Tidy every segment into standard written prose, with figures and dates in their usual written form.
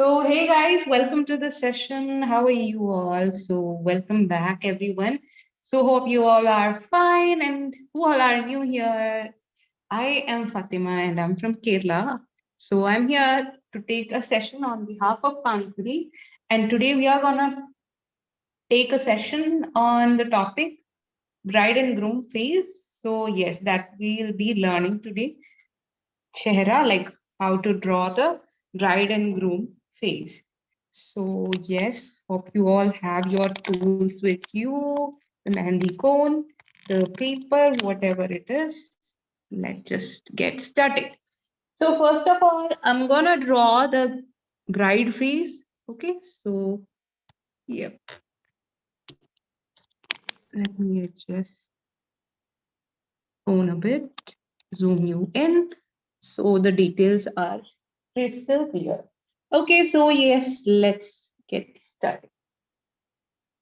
Hey guys, welcome to the session. How are you all? Welcome back, everyone. Hope you all are fine and who all are new here? I am Fatima and I'm from Kerala. I'm here to take a session on behalf of Pankhuri. And today we are gonna take a session on the topic bride and groom phase. Yes, that we'll be learning today. Chehra, like how to draw the bride and groom face. Yes, hope you all have your tools with you, the Mehendi cone, the paper, whatever it is. Let's just get started. First of all, I'm gonna draw the bride face. Okay, yep, let me adjust phone a bit, zoom you in, so the details are crystal clear. Okay, yes, let's get started.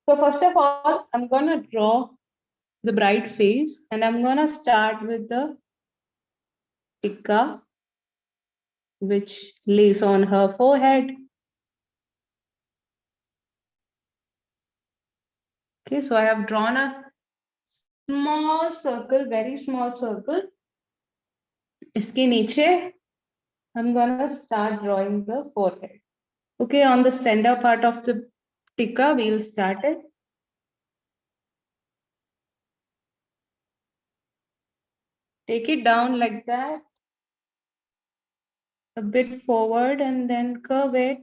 First of all, I'm gonna draw the bride face and I'm gonna start with the tikka, which lays on her forehead. Okay, so I have drawn a small circle, very small circle. इसके नीचे I'm gonna start drawing the forehead. Okay, on the center part of the tikka, we will start it. Take it down like that, a bit forward and then curve it.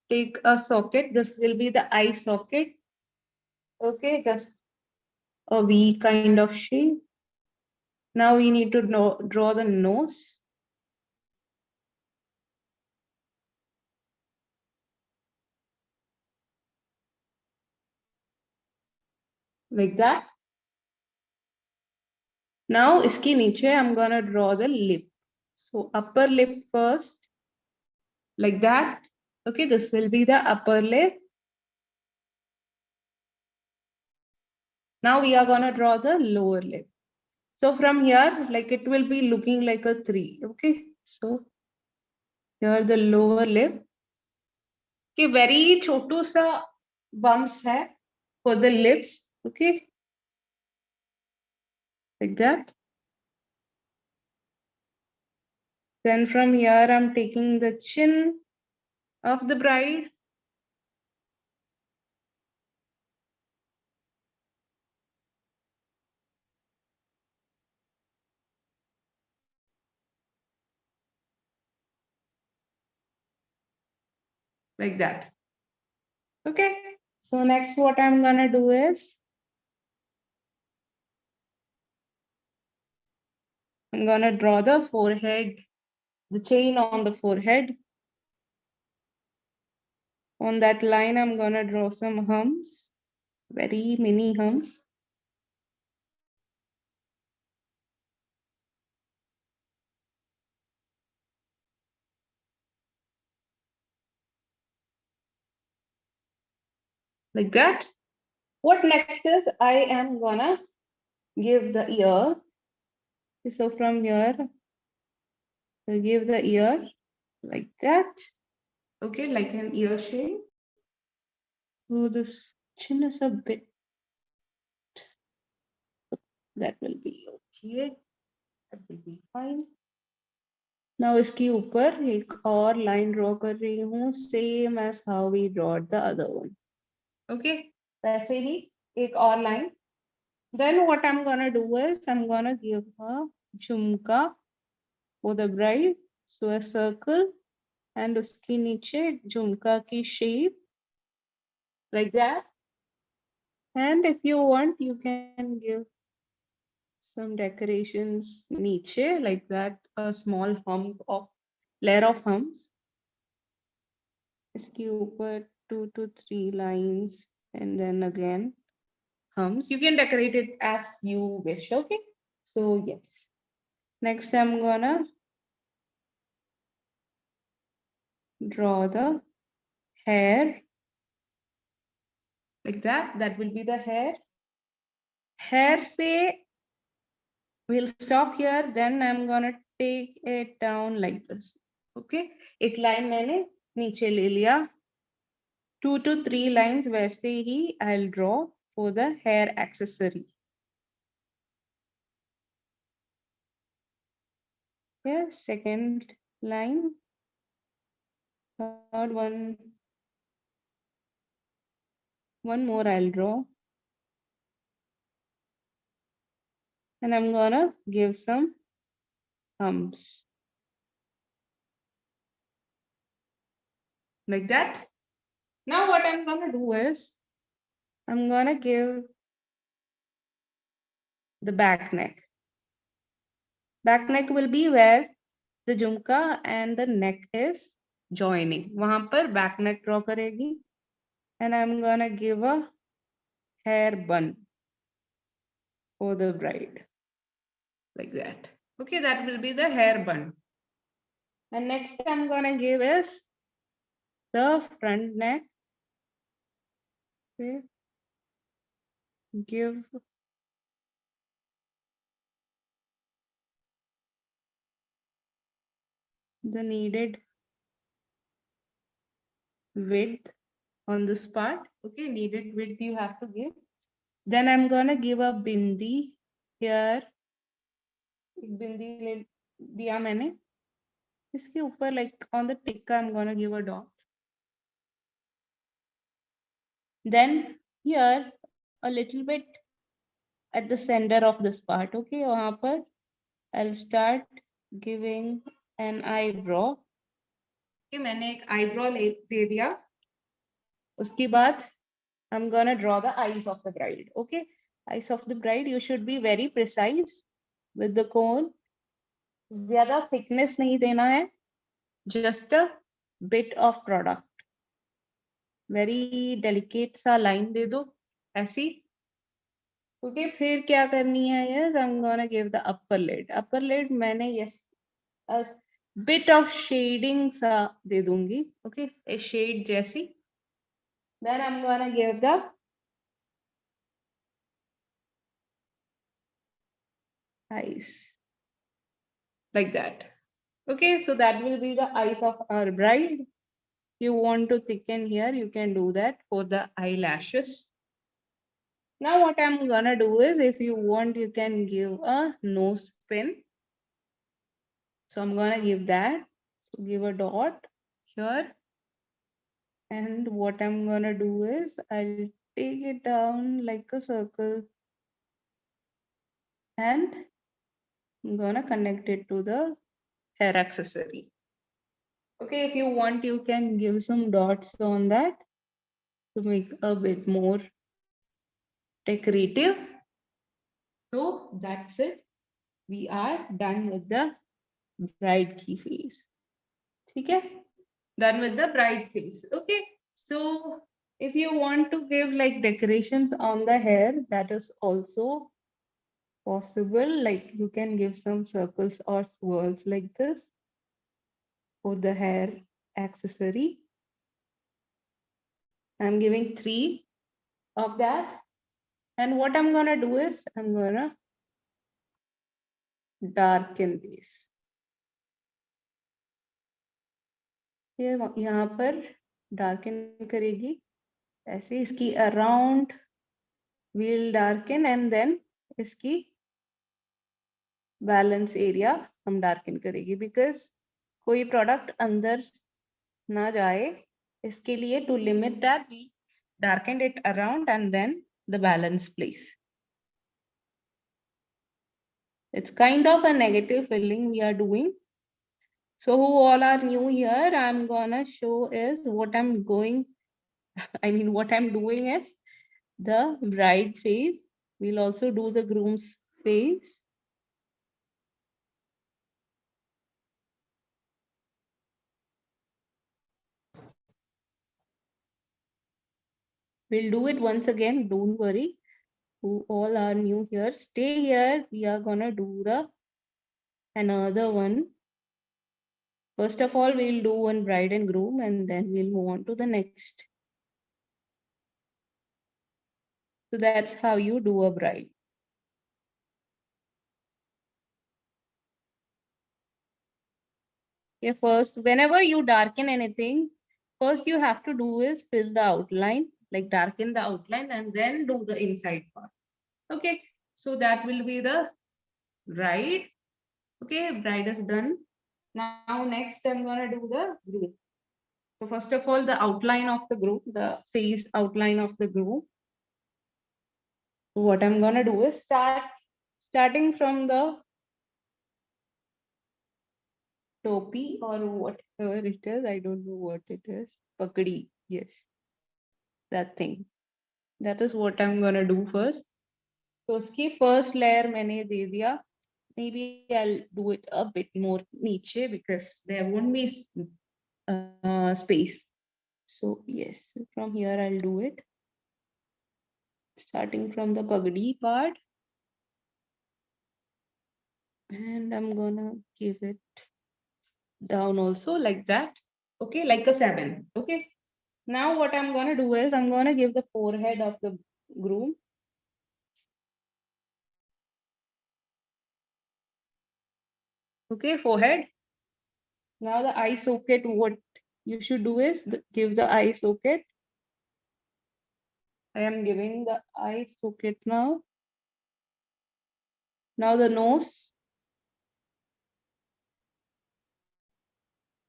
Take a socket. This will be the eye socket. Okay, just a V kind of shape. Now we need to draw the nose. Like that. Now iski niche I'm gonna draw the lip. So upper lip first, like that. Okay, this will be the upper lip. Now we are gonna draw the lower lip. So from here, like it will be looking like a 3. Okay, so here the lower lip. Okay, very chotu sa bumps hai for the lips. Okay, like that. Then from here, I'm taking the chin of the bride. Like that. Okay. So next what I'm gonna do is I'm gonna draw the forehead, the chain on the forehead. On that line, I'm gonna draw some humps, very mini humps. Like that. What next is I am gonna give the ear. So from here, I give the ear like that. Okay, like an ear shape. So this chin is a bit, that will be okay. That will be fine. Now इसके ऊपर एक और line draw कर रही हूँ, same as how we draw the other one. Okay, वैसे ही एक और line. Then what I'm gonna do is I'm gonna give her jhumka for the bride. So a circle and उसके नीचे jhumka की shape like that. And if you want, you can give some decorations niche like that, a small hump of layer of humps. इसके ऊपर 2 to 3 lines and then again humps. You can decorate it as you wish. Okay. So yes. Next I'm gonna draw the hair like that. That will be the hair. Hair say we'll stop here. Then I'm gonna take it down like this. Okay, एक line मैंने नीचे ले लिया, 2 to 3 lines वैसे ही I will draw for the hair accessory. Second line, third one more I'll draw, and I'm gonna give some thumbs like that. Now what I'm gonna do is I'm gonna give the back neck. Back neck will be where the jhumka and the neck is joining. वहां पर back neck draw करेगी, and I'm gonna give a hair bun for the bride like that. Okay, that will be the hair bun. And next I'm gonna give is the front neck. Okay. Give the needed width on this part. Okay, needed width you have to give. Then I'm gonna give a bindi here. एक बिंदी ले दिया मैंने. इसके ऊपर like on the tikka I'm gonna give a dot. Then here a little bit at the center of this part. Okay, वहाँ पर I'll start giving an eyebrow. Okay, मैंने एक eyebrow दे दिया. उसके बाद I'm gonna draw the eyes of the bride. Okay, eyes of the bride, you should be very precise with the cone. ज़्यादा thickness नहीं देना है, just a bit of product. Very delicate सा line दे दो, ऐसी. Okay, फिर क्या करनी है? Yes, I'm gonna give the upper lid. Upper lid मैंने yes a bit of shading सा दे दूंगी. Okay, a shade जैसी. Then I'm gonna give the eyes like that. Okay, so that will be the eyes of our bride. You want to thicken here, you can do that for the eyelashes. Now what I'm gonna do is, if you want, you can give a nose pin. So I'm gonna give that. So give a dot here. And what I'm gonna do is, I'll take it down like a circle. And I'm gonna connect it to the hair accessory. Okay, if you want, you can give some dots on that to make a bit more decorative. So that's it. We are done with the bride की face. ठीक है? Done with the bride face. Okay. So if you want to give like decorations on the hair, that is also possible. Like you can give some circles or swirls like this for the hair accessory. I'm giving 3 of that. And what I'm gonna do is I'm gonna darken this. ये यहाँ पर darken करेगी. ऐसे इसकी around we'll darken and then इसकी balance area हम darken करेगी, because कोई product अंदर ना जाए, इसके लिए to limit that we darkened it around and then the balance place. It's kind of a negative filling we are doing. So who all are new here, I'm gonna show is what I'm going, I mean what I'm doing is the bride face. We'll also do the groom's face. We'll do it once again, don't worry. Who all are new here, stay here. We are gonna do the another one. First of all, we'll do one bride and groom and then we'll move on to the next. So that's how you do a bride. Okay, first, whenever you darken anything, first you have to do is fill the outline, like darken the outline and then do the inside part. Okay, so that will be the bride. Okay, bride is done. Now next I'm gonna do the groom. So first of all, the outline of the groom, the face outline of the groom. What I'm gonna do is starting from the topi or whatever it is. I don't know what it is. Pakdi. Yes, that thing. That is what I'm gonna do first. So उसकी first layer मैंने दे दिया. Maybe I'll do it a bit more niche because there won't be space. So yes, from here I'll do it. Starting from the pagdi part. And I'm gonna give it down also like that. Okay, like a 7. Okay. Now what I'm gonna do is I'm gonna give the forehead of the groom. Okay, forehead. Now the eye socket, what you should do is give the eye socket. I am giving the eye socket now. Now the nose.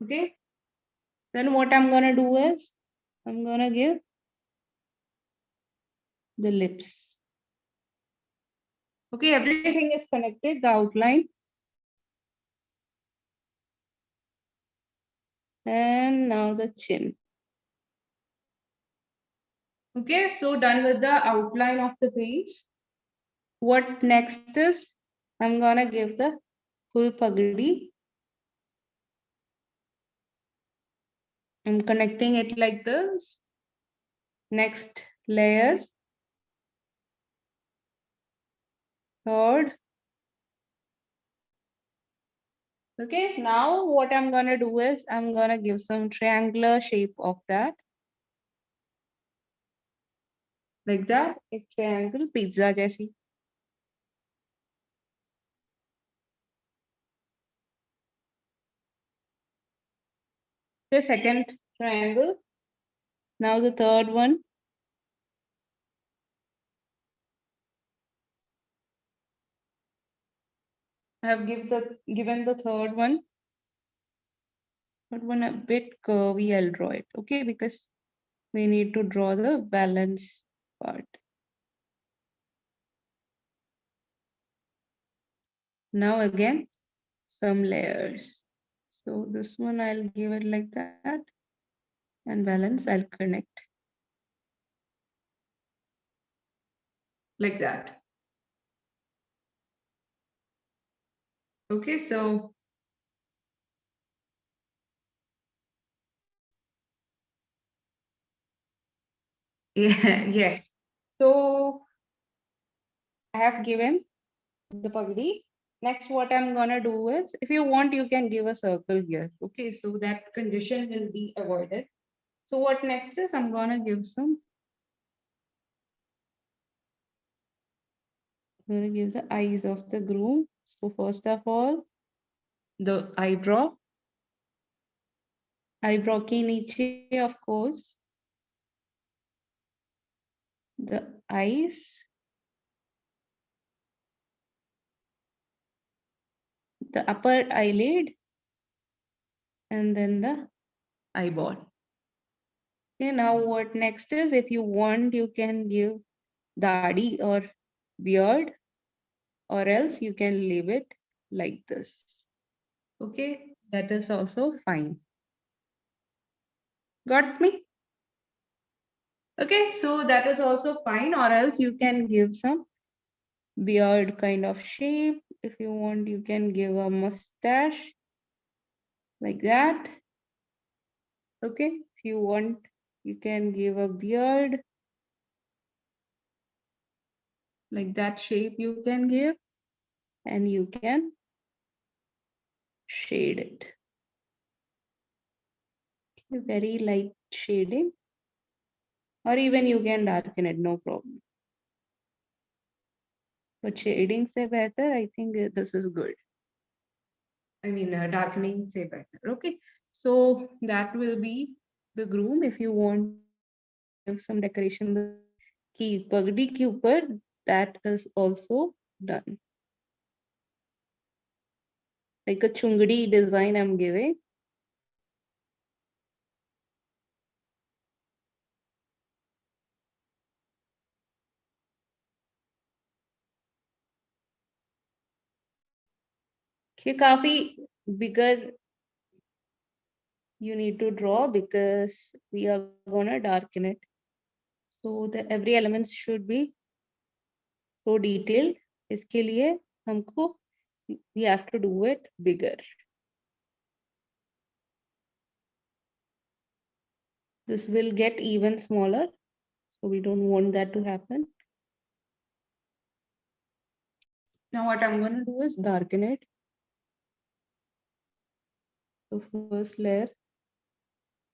Okay. Then what I'm gonna do is I'm gonna give the lips. Okay, everything is connected, the outline. And now the chin. Okay, so done with the outline of the face. What next is I'm gonna give the full pagdi. I'm connecting it like this. Next layer. Third. Okay, now what I'm gonna do is I'm gonna give some triangular shape of that. Like that, a triangle pizza jaisi. The second triangle. Now the third one. I have given the third one. Third one a bit curvy, I'll draw it. Okay, because we need to draw the balance part. Now again, some layers. So this one I'll give it like that. And balance I'll connect. Like that. Okay, so yeah, yes. So I have given the pagdi. Next, what I'm gonna do is, if you want, you can give a circle here. Okay, so that condition will be avoided. So what next is, I'm gonna give some. I'm gonna give the eyes of the groom. So first of all, the eyebrow ke niche, of course, the eyes, the upper eyelid, and then the eyeball. Okay, now what next is, if you want, you can give dadi or beard, or else you can leave it like this. Okay, that is also fine. Got me? Okay, so that is also fine, or else you can give some beard kind of shape. If you want, you can give a mustache like that. Okay, if you want, you can give a beard like that shape you can give, and you can shade it. Very light shading, or even you can darken it, no problem. But shading se better, I think this is good. I mean, darkening, say better. Okay. So that will be the groom. If you want to give some decoration, the key pagdi ke upar, that is also done. Like a chungdi design I'm giving. ये काफी bigger you need to draw because we are gonna darken it. So the every elements should be so detailed. इसके लिए हमको we have to do it bigger. This will get even smaller, so we don't want that to happen. Now what I'm going to do is darken it. So first layer,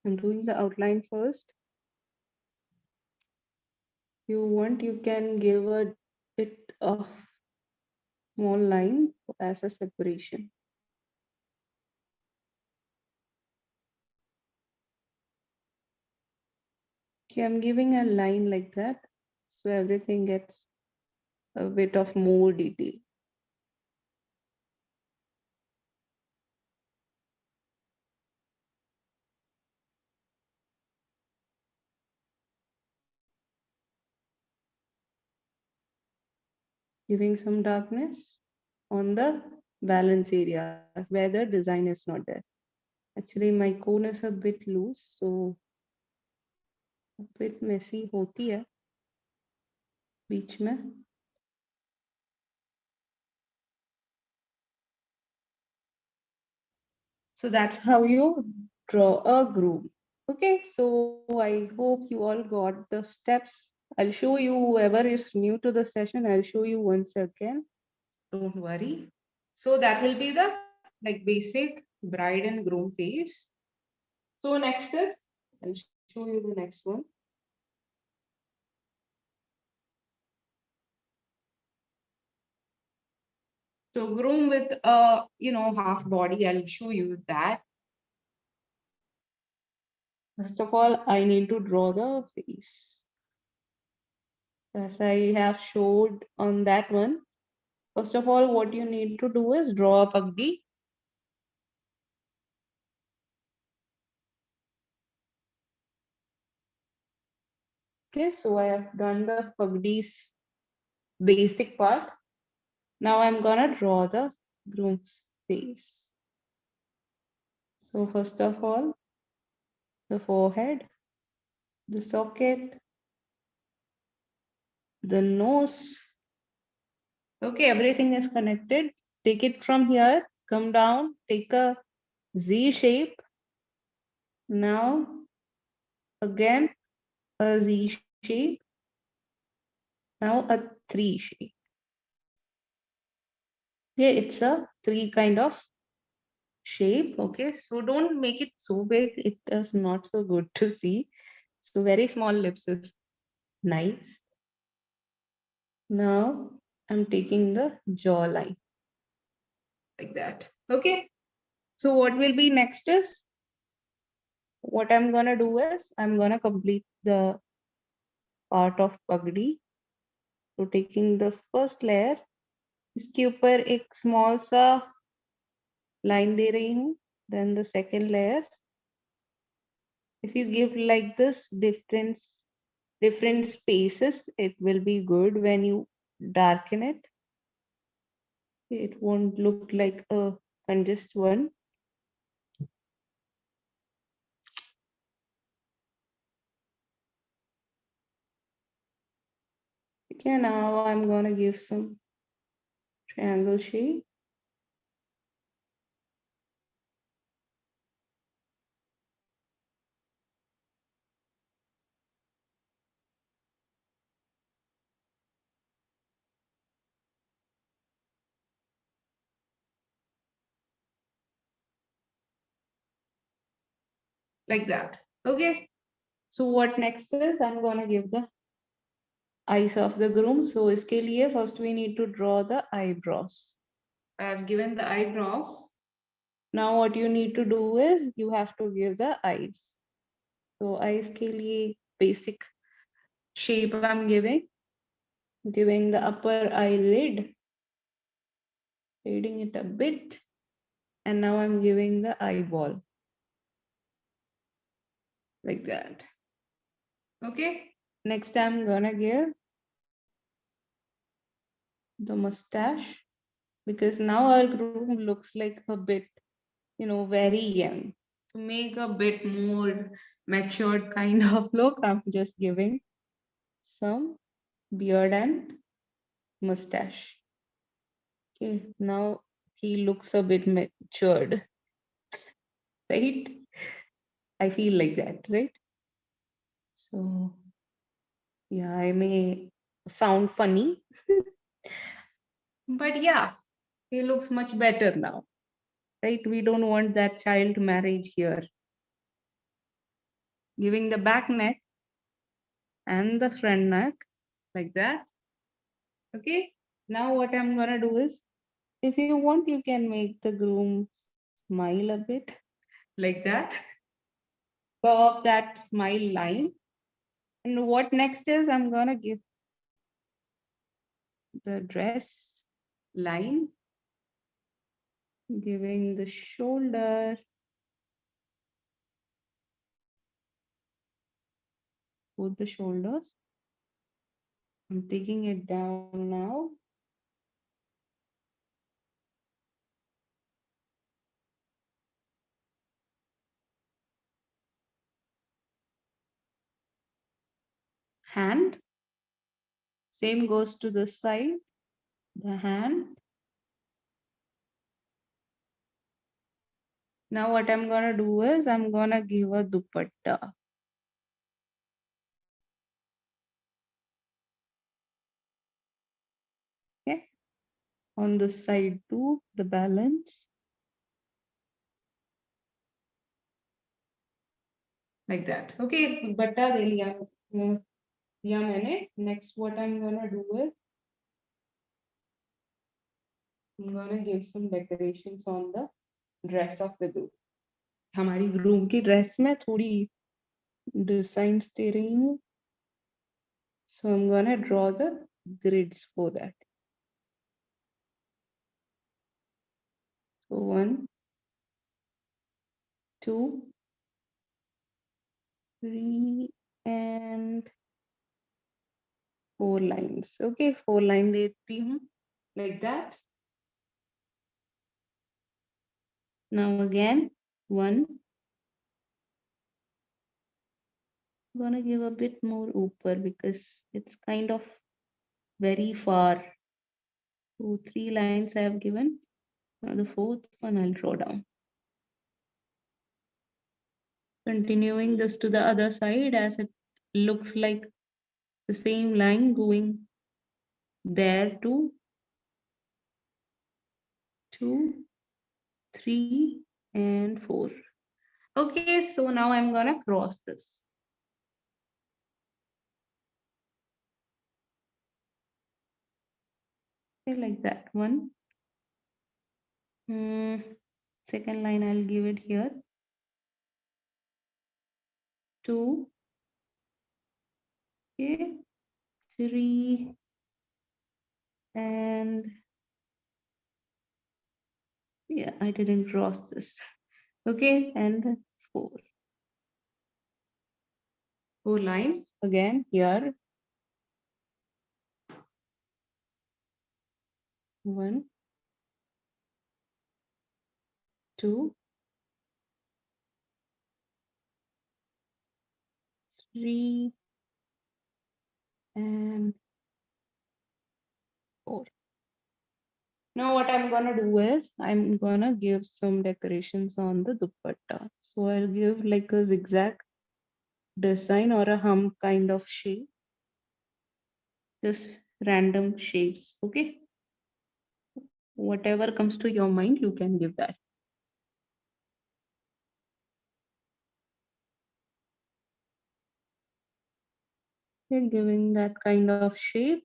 I'm doing the outline first. If you want, you can give a bit of small line as a separation. Okay, I'm giving a line like that, so everything gets a bit of more detail. Giving some darkness on the balance areas where the design is not there. Actually, my cone is a bit loose, so a bit messy होती है बीच में. So that's how you draw a groove. Okay, so I hope you all got the steps. I'll show you whoever is new to the session, I'll show you once again. Don't worry. So that will be the like basic bride and groom phase. So next is, I'll show you the next one. So groom with a half body, I'll show you that. First of all, I need to draw the face. As I have showed on that one. First of all, what you need to do is draw a pagdi. Okay, so I have done the pagdi's basic part. Now I'm gonna draw the groom's face. So first of all, the forehead, the socket, the nose. Okay, everything is connected. Take it from here, come down, take a Z shape. Now again a Z shape. Now a 3 shape. Yeah, it's a 3 kind of shape. Okay, so don't make it so big, it is not so good to see. So very small lips is nice. Now I'm taking the jawline like that. Okay, so what will be next is, what I'm gonna do is I'm gonna complete the part of pagdi. So taking the first layer, इसके ऊपर एक small सा line दे रही हूँ. Then the second layer, if you give like this different spaces, it will be good when you darken it. It won't look like a congested one. Okay, now I'm gonna give some triangle shape. Like that. Okay. So what next is, I'm gonna give the eyes of the groom. So iske liye first we need to draw the eyebrows. I have given the eyebrows. Now what you need to do is you have to give the eyes. So eyes के लिए basic shape I'm giving the upper eyelid, shading it a bit, and now I'm giving the eyeball like that. Okay. Next I'm gonna give the mustache because now our groom looks like a bit, very young. To make a bit more matured kind of look, I'm just giving some beard and mustache. Okay, now he looks a bit matured, right? I feel like that, right? So, yeah, I may sound funny, but yeah, he looks much better now, right? We don't want that child marriage here. Giving the back neck and the front neck like that. Okay, now what I'm gonna do is, if you want, you can make the groom smile a bit like that, curve that smile line. And what next is, I'm gonna give the dress line, giving the shoulder, both the shoulders. I'm taking it down now. Hand, same goes to the side, the hand. Now what I'm gonna do is I'm gonna give a dupatta. Okay, on the side too, the balance. Like that. Okay, dupatta ले लिया मैंने. Next what I'm gonna do is I'm gonna give some decorations on the dress of the groom. हमारी groom की dress में थोड़ी designs दे रही हूँ. So I'm gonna draw the grids for that. So 1, 2, 3, and 4 lines. Okay, 4 lines देती हूँ like that. Now again 1. I'm gonna give a bit more upper because it's kind of very far. So 3 lines I have given. Now the 4th one I'll draw down. Continuing this to the other side as it looks like the same line going there to 2, 3, and 4. Okay, so now I'm gonna cross this. Okay, like that one. Second line I'll give it here. 2, okay, 3, and yeah, I didn't cross this. Okay, and 4. 4 line again here. 1, 2, 3, and 4. Now what I'm gonna do is I'm gonna give some decorations on the dupatta. So I'll give like a zigzag design or a hum kind of shape. Just random shapes, okay? Whatever comes to your mind, you can give that. Okay, giving that kind of shape.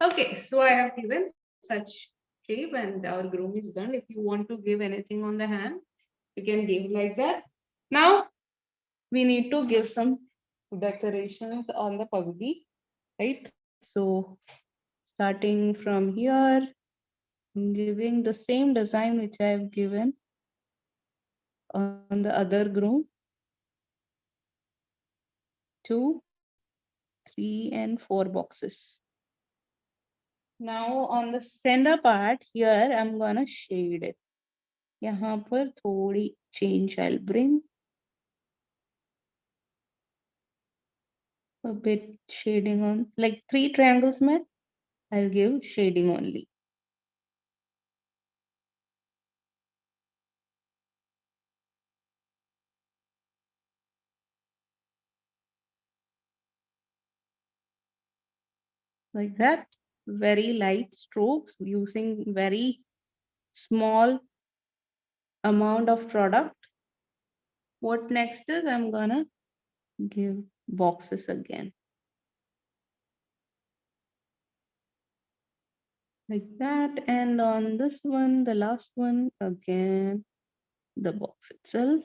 Okay, so I have given such shape and our groom is done. If you want to give anything on the hand, you can give like that. Now we need to give some decorations on the pagdi, right? So starting from here, I'm giving the same design which I've given on the other groom. 2, 3, and 4 boxes. Now on the center part here, I'm gonna shade it. यहाँ पर थोड़ी change I'll bring. A bit shading on, like 3 triangles में I'll give shading only. Like that, very light strokes using very small amount of product. What next is I'm gonna give boxes again. Like that, and on this one, the last one, again, the box itself.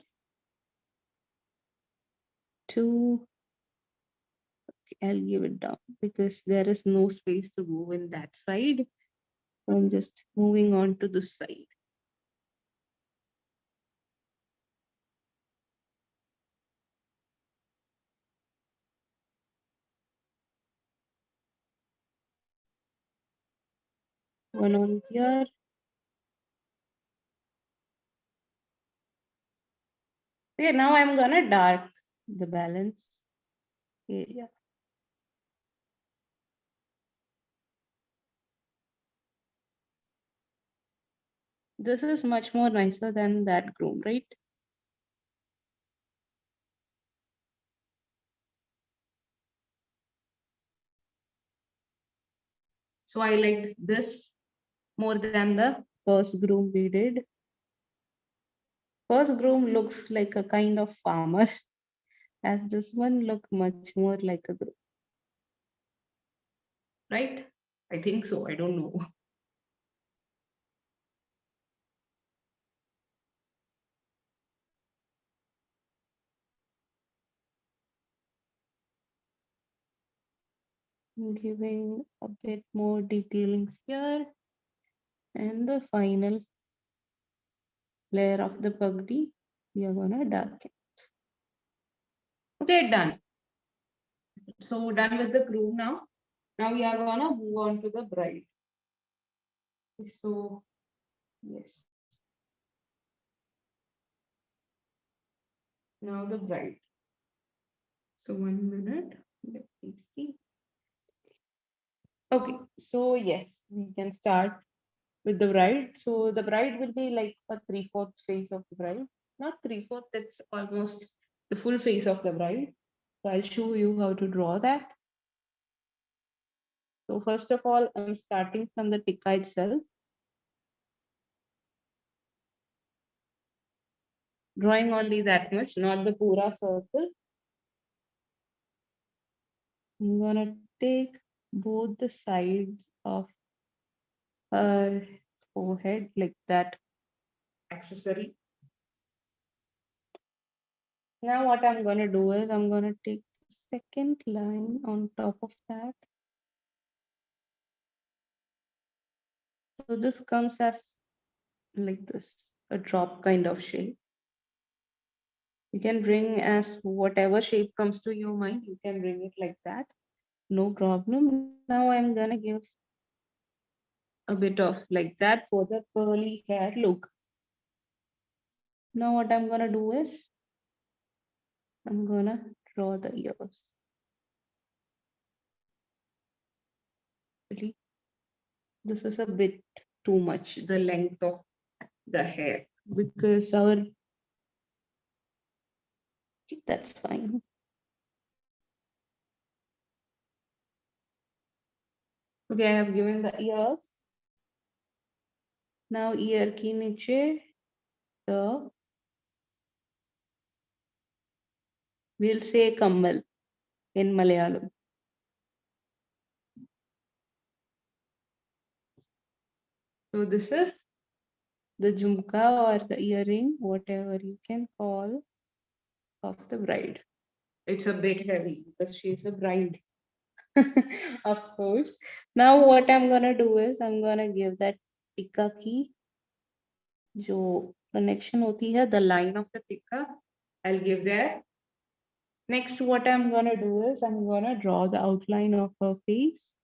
2, I'll give it down because there is no space to go in that side. So I'm just moving on to this side. One on here. Okay, now I'm gonna dark the balance area. This is much more nicer than that groom, right? So I liked this more than the first groom we did. First groom looks like a kind of farmer, as this one look much more like a groom, right? I think so. I don't know. Giving a bit more detailings here, and the final layer of the pagdi we are gonna darken. Okay, done. So done with the groom now. Now we are gonna move on to the bride. So yes, now the bride. So 1 minute. Let me see. Okay, so yes, we can start with the bride. So the bride will be like a 3/4 face of the bride. Not 3/4, that's almost the full face of the bride. So I'll show you how to draw that. So first of all, I'm starting from the tikka itself. Drawing only that much, not the pura circle. I'm gonna take both the sides of her forehead like that accessory. Now what I'm gonna do is I'm gonna take the second line on top of that. So this comes as like this, a drop kind of shape. You can bring as whatever shape comes to your mind, you can bring it like that. No problem. Now I'm gonna give a bit of like that for the curly hair look. Now what I'm gonna do is I'm gonna draw the ears. Really, this is a bit too much, the length of the hair, because our, that's fine. Okay, I have given the ears. Now ear ki niche, the, we'll say kammal in Malayalam. So this is the jhumka or the earring, whatever you can call, of the bride. It's a bit heavy because she's a bride. Of course. Now what I'm gonna do is I'm gonna give that tikka की जो connection होती है, the line of the tikka, I'll give there. Next, what I'm gonna do is I'm gonna draw the outline of her face.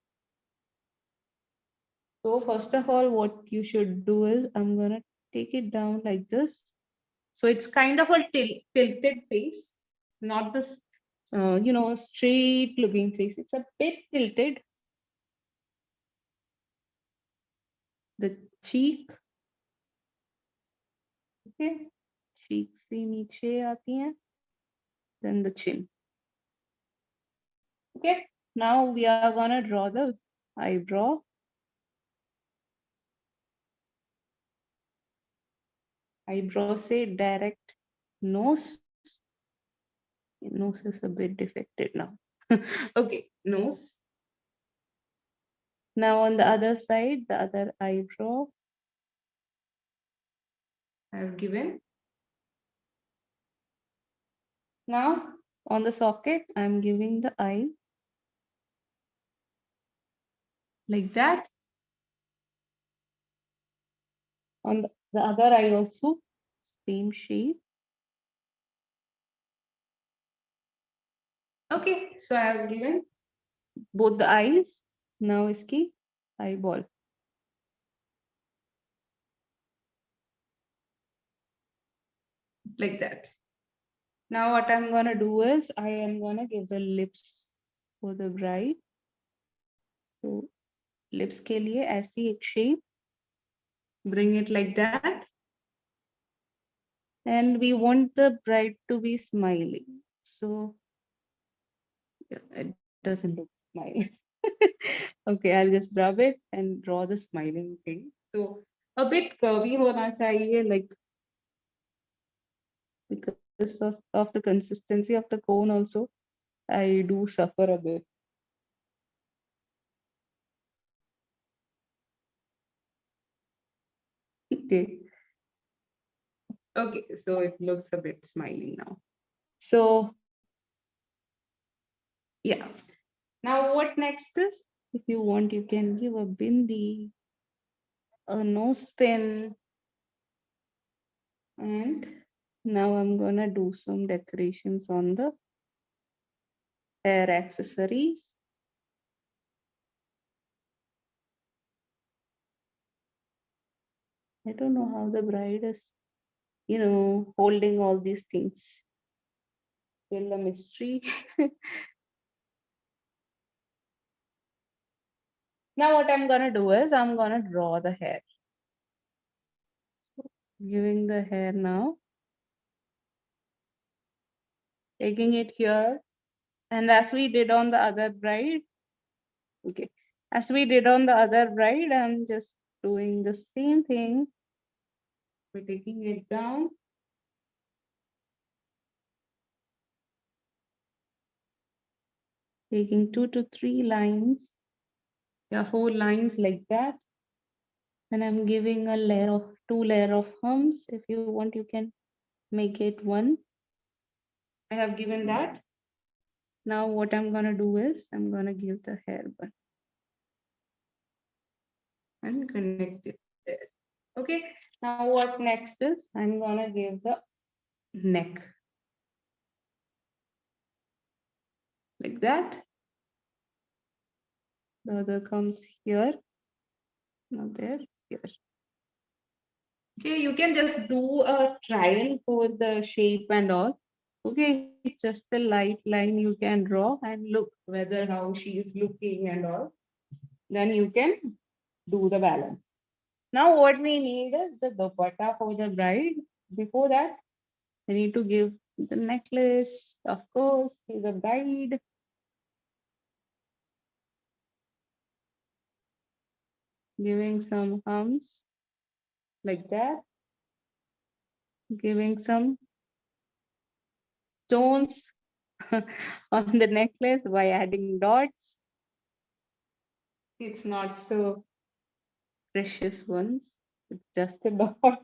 So first of all, what you should do is I'm gonna take it down like this. So it's kind of a tilted face, not this, straight looking face. It's a bit tilted. The cheek, okay, cheek से नीचे आती हैं, then the chin. Okay, now we are gonna draw the eyebrow. Eyebrow से direct nose. Nose is a bit defected now. Okay, nose. Now on the other side, the other eyebrow I've given. Now on the socket, I'm giving the eye like that. On the other eye also, same shape. Okay, so I have given both the eyes. Now iski eyeball. Like that. Now what I'm gonna do is I am gonna give the lips for the bride. So lips के लिए ऐसी एक shape. Bring it like that. And we want the bride to be smiling. So yeah, it doesn't look smiling. Okay, I'll just rub it and draw the smiling thing. So a bit curvy hona chahiye, like because of the consistency of the cone also, I do suffer a bit. Okay. Okay, so it looks a bit smiley now. So yeah. Now what next is, if you want, you can give a bindi, a nose pin, and now I'm gonna do some decorations on the hair accessories. I don't know how the bride is, holding all these things. Still a mystery. Now what I'm gonna do is I'm gonna draw the hair. So giving the hair now, taking it here, and as we did on the other bride, okay, as we did on the other bride, I'm just doing the same thing. We're taking it down. Taking 2 to 3 lines, yeah, 4 lines like that. And I'm giving a layer of 2 layer of hums. If you want, you can make it 1. I have given that. Now what I'm gonna do is I'm gonna give the hair bun and connect it there. Okay. Now what next is I'm gonna give the neck like that. The other comes here. Now there, here. Okay, you can just do a trial for the shape and all. Okay, just a light line you can draw and look whether how she is looking and all. Then you can do the balance. Now what we need is the dupatta for the bride. Before that, we need to give the necklace, of course, to the bride. Giving some hums like that. Giving some stones on the necklace by adding dots. It's not so precious ones. It's just a dot.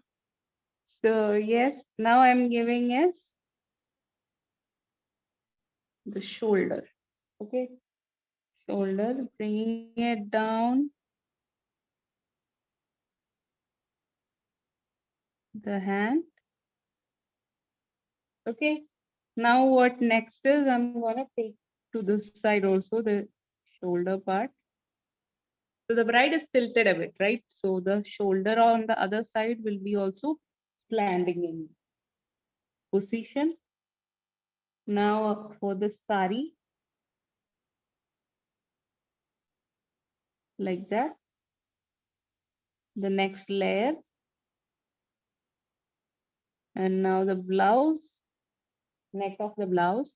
So yes, now I'm giving yes the shoulder. Okay, shoulder, bringing it down, the hand. Okay, now what next is I'm gonna take to this side also the shoulder part. So the bride is tilted a bit, right? So the shoulder on the other side will be also landing in position. Now for the sari, like that. The next layer, and now the blouse, neck of the blouse.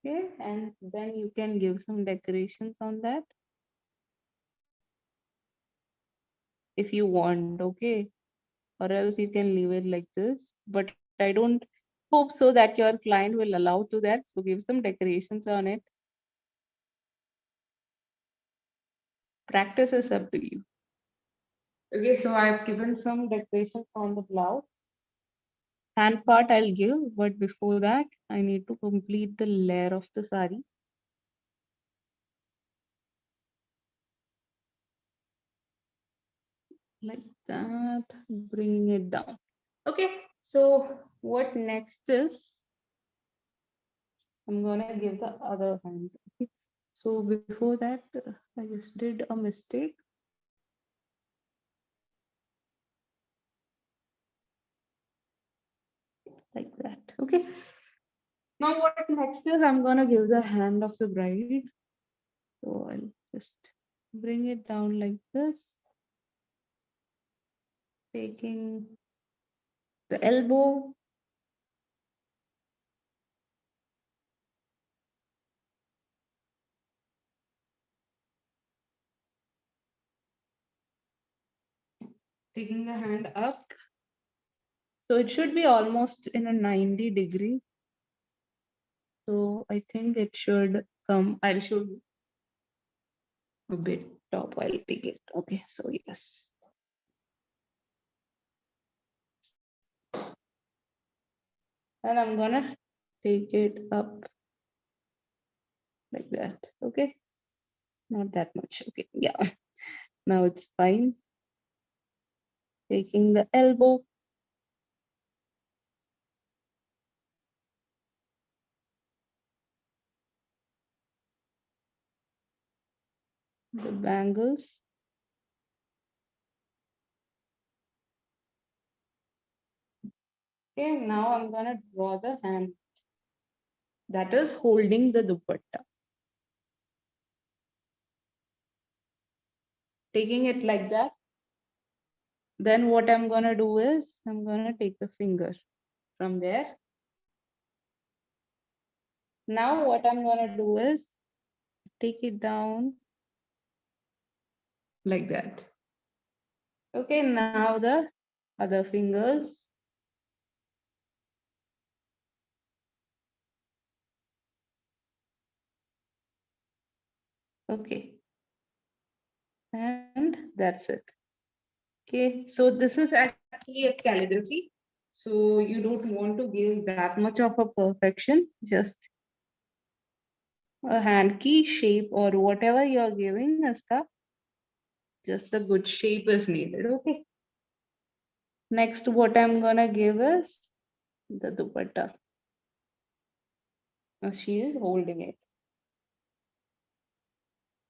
Okay, and then you can give some decorations on that if you want, okay? Or else you can leave it like this. But I don't hope so that your client will allow to that. So give some decorations on it. Practice is up to you. Okay, so I've given some decorations on the blouse. Hand part I'll give, but before that, I need to complete the layer of the sari. Like that, bringing it down. Okay, so what next is I'm gonna give the other hand. Okay, so before that, I just did a mistake. Like that. Okay. Now what next is I'm gonna give the hand of the bride. So I'll just bring it down like this, taking the elbow. Taking the hand up. So it should be almost in a 90-degree. So I think it should come. I'll show you a bit top. I'll take it. Okay, so yes. And I'm gonna take it up like that. Okay, not that much. Okay, yeah. Now it's fine. Taking the elbow. The bangles. Okay, now I'm gonna draw the hand that is holding the dupatta. Taking it like that. Then what I'm gonna do is I'm gonna take the finger from there. Now what I'm gonna do is take it down like that. Okay, now the other fingers. Okay, and that's it. Okay, so this is actually a calligraphy. So you don't want to give that much of a perfection, just a hand key shape or whatever you're giving is the just a good shape is needed. Okay. Next, what I'm gonna give is the dupatta. Now she is holding it.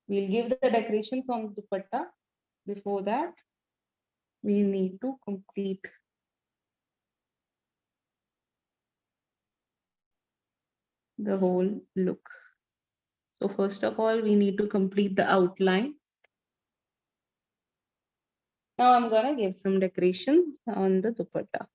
We'll give the decorations on the dupatta. Before that, we need to complete the whole look. So first of all, we need to complete the outline. Now I'm gonna give some decorations on the dupatta.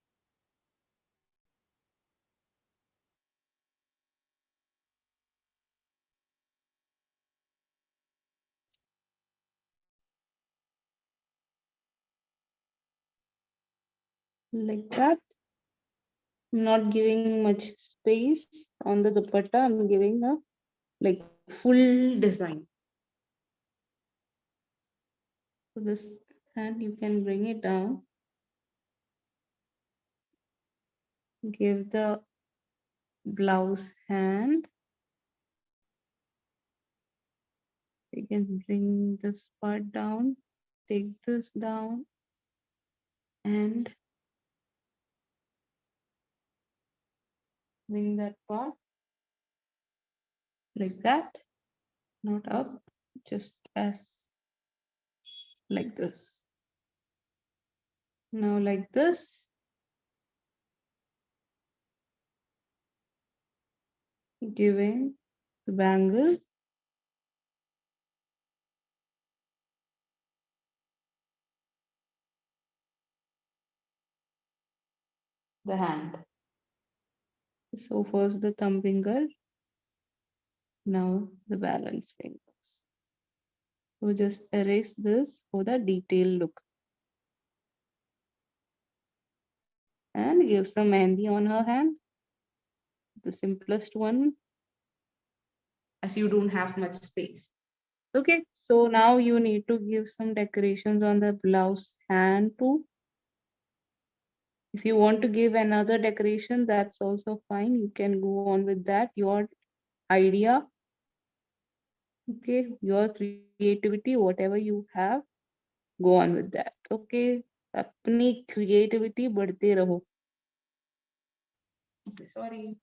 Like that. I'm not giving much space on the dupatta. I'm giving a like full design. So this hand you can bring it down, give the blouse hand. You can bring this part down, take this down, and bring that part like that, not up, just as like this. Now like this, giving the bangle, the hand. So first the thumb finger, now the balance fingers. So just erase this for the detailed look. And give some mehendi on her hand, the simplest one, as you don't have much space. Okay, so now you need to give some decorations on the blouse hand too. If you want to give another decoration, that's also fine. You can go on with that, your idea. Okay, your creativity, whatever you have, go on with that. Okay, अपनी creativity बढ़ते रहो. Okay, sorry.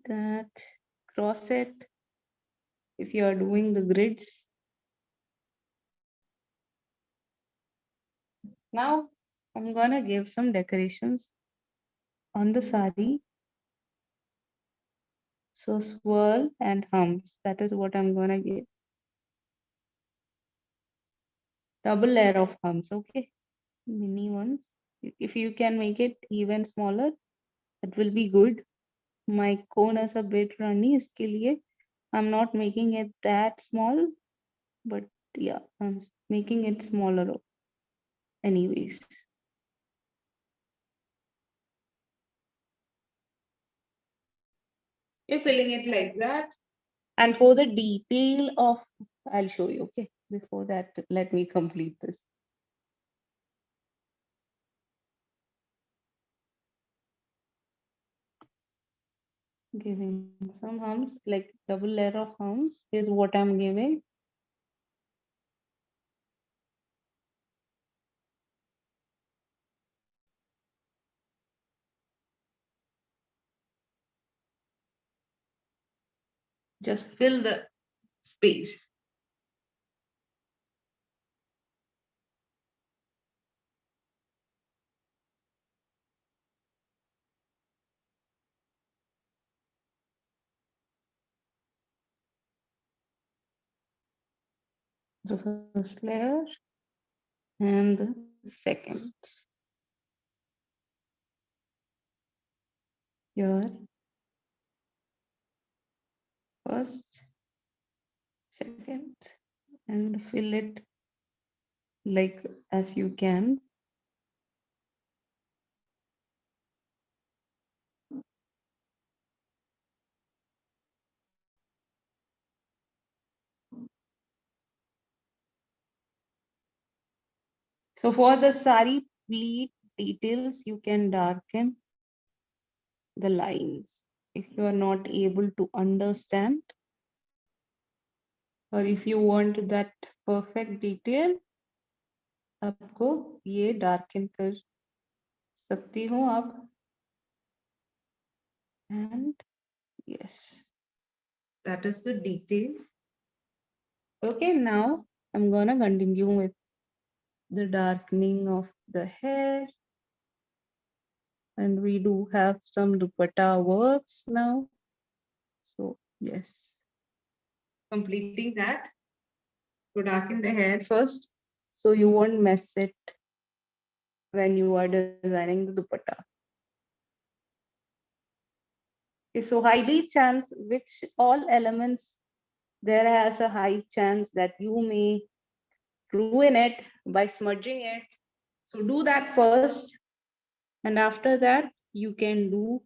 That cross it if you are doing the grids. Now I'm gonna give some decorations on the sari. So swirl and humps. That is what I'm gonna give. Double layer of humps, okay? Mini ones. If you can make it even smaller, that will be good. My cone is a bit runny, iske liye I'm not making it that small, but yeah, I'm making it smaller anyways. You're filling it like that. And for the detail of, I'll show you, okay? Before that, let me complete this. Giving some humps, like double layer of humps is what I'm giving. Just fill the space. The first layer and the second. Here, first, second, and fill it like as you can. So for the sari pleat details, you can darken the lines. If you are not able to understand, or if you want that perfect detail, आपको ये darken कर सकती हो आप. And yes, that is the detail. Okay, now I'm gonna continue with the darkening of the hair. And we do have some dupatta works now. So yes, completing that. To darken the hair first, so you won't mess it when you are designing the dupatta. Okay, so highly chance, which all elements there has a high chance that you may ruin it by smudging it. So do that first, and after that you can do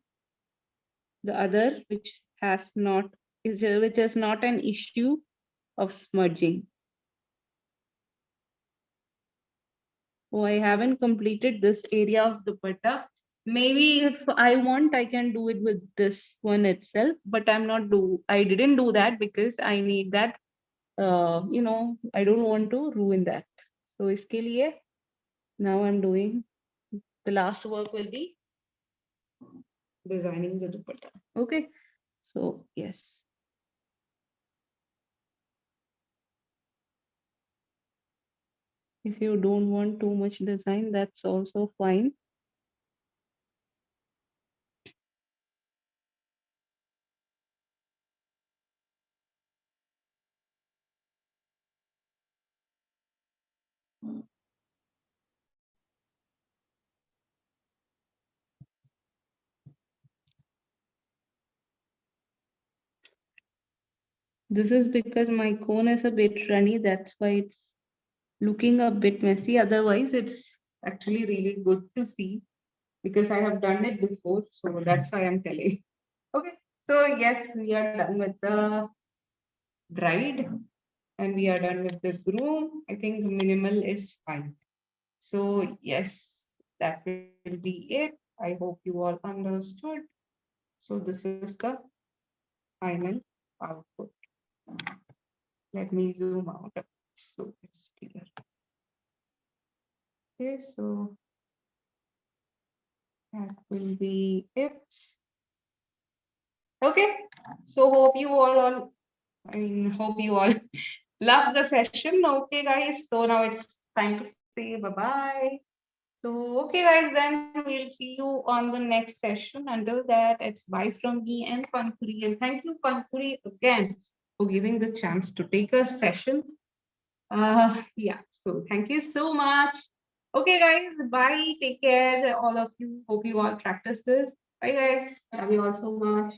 the other which has not which is not an issue of smudging. Oh, I haven't completed this area of dupatta. Maybe if I want, I can do it with this one itself, but I didn't do that because I need that, I don't want to ruin that. So iske liye, now I'm doing, the last work will be designing the dupatta. Okay. So yes. If you don't want too much design, that's also fine. This is because my cone is a bit runny, that's why it's looking a bit messy. Otherwise, it's actually really good to see because I have done it before. So that's why I'm telling. Okay. So yes, we are done with the bride and we are done with the groom. I think minimal is fine. So yes, that will be it. I hope you all understood. So this is the final output. Let me zoom out so it's clear. Okay, so that will be it. Okay, so hope you all love the session. Okay, guys, so now it's time to say bye-bye. So, okay, guys, then we'll see you on the next session. Until that, it's bye from me and Pankhuri. And thank you, Pankhuri, again for giving the chance to take a session. Yeah, so thank you so much. Okay, guys, bye. Take care, all of you. Hope you all practice this. Bye, guys. Love you all so much.